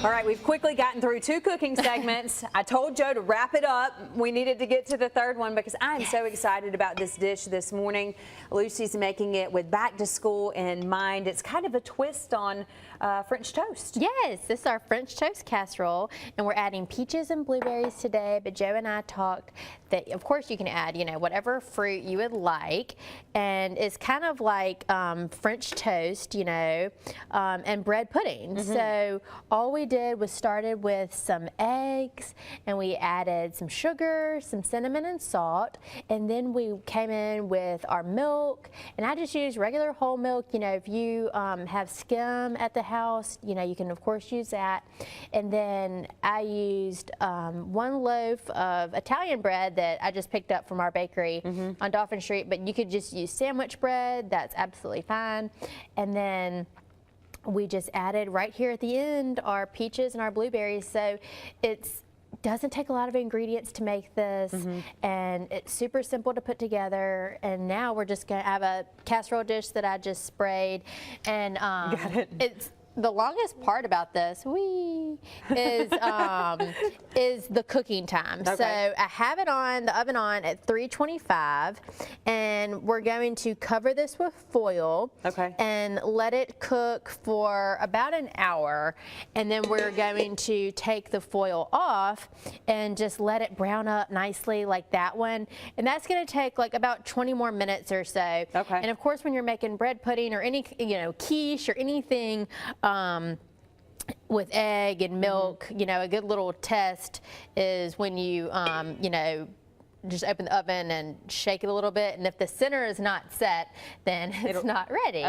All right, we've quickly gotten through 2 cooking segments. I told Joe to wrap it up. We needed to get to the 3rd one because I'm so excited about this dish this morning. Lucy's making it with back to school in mind. It's kind of a twist on French toast. Yes, this is our French toast casserole, and we're adding peaches and blueberries today. But Joe and I talked that, of course, you can add, whatever fruit you would like, and it's kind of like French toast, and bread pudding. So all we did was started with some eggs, and we added some sugar, some cinnamon and salt, and then we came in with our milk, and I just used regular whole milk. If you have skim at the house, you can of course use that. And then I used 1 loaf of Italian bread that I just picked up from our bakery on Dolphin Street, but you could just use sandwich bread. That's absolutely fine. And then we just added right here at the end our peaches and our blueberries. So it doesn't take a lot of ingredients to make this, and it's super simple to put together. And now we're just gonna have a casserole dish that I just sprayed, and it's the longest part about this is the cooking time. Okay. So I have it on the oven on at 325, and we're going to cover this with foil and let it cook for about an hour, and then we're going to take the foil off and just let it brown up nicely like that one, and that's going to take like about 20 more minutes or so. And of course, when you're making bread pudding or any quiche or anything with egg and milk, a good little test is when you just open the oven and shake it a little bit, and if the center is not set, then it's not ready.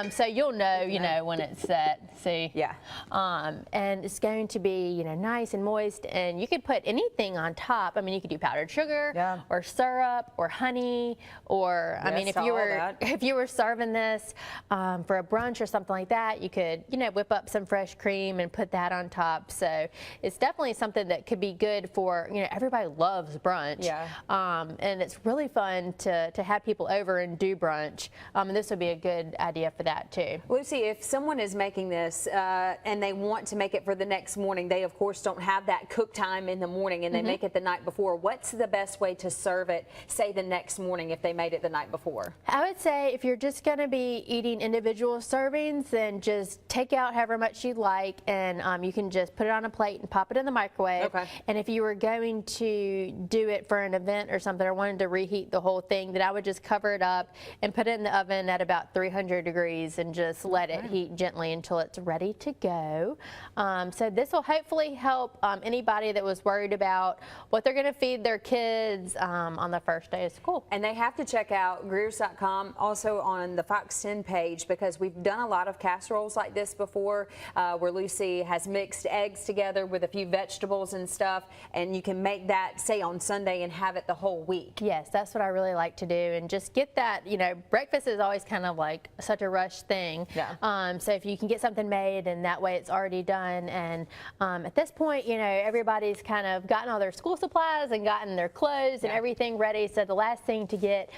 So you'll know, when it's set. See? Yeah. And it's going to be, nice and moist, and you could put anything on top. I mean, you could do powdered sugar or syrup or honey, or I mean, if you were serving this for a brunch or something like that, you could, whip up some fresh cream and put that on top. So it's definitely something that could be good for, everybody loves brunch. And it's really fun to have people over and do brunch, and this would be a good idea for that too. Lucy, if someone is making this and they want to make it for the next morning, they of course don't have that cook time in the morning, and they make it the night before, what's the best way to serve it, say the next morning, if they made it the night before? I would say if you're just going to be eating individual servings, then just take out however much you'd like, and you can just put it on a plate and pop it in the microwave. And if you were going to do it for an event or something, or wanted to reheat the whole thing, then I would just cover it up and put it in the oven at about 300 degrees and just let it heat gently until it's ready to go. So this will hopefully help anybody that was worried about what they're going to feed their kids on the first day of school. And they have to check out Greers.com, also on the Fox 10 page, because we've done a lot of casseroles like this before, where Lucy has mixed eggs together with a few vegetables and stuff, and you can make that, say, on Sunday and have it the whole week. Yes, that's what I really like to do, and just get that, breakfast is always kind of like such a rush thing. So if you can get something made, and that way it's already done, and at this point, everybody's kind of gotten all their school supplies and gotten their clothes and everything ready, so the last thing to get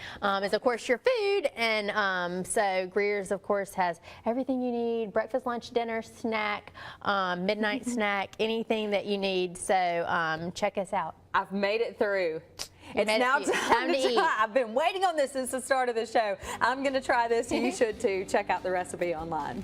is of course your food, and so Greer's of course has everything you need: breakfast, lunch, dinner, snack, midnight snack, anything that you need. So check us out. I've made it through. It's now time to eat. I've been waiting on this since the start of the show. I'm going to try this, and you should too. Check out the recipe online.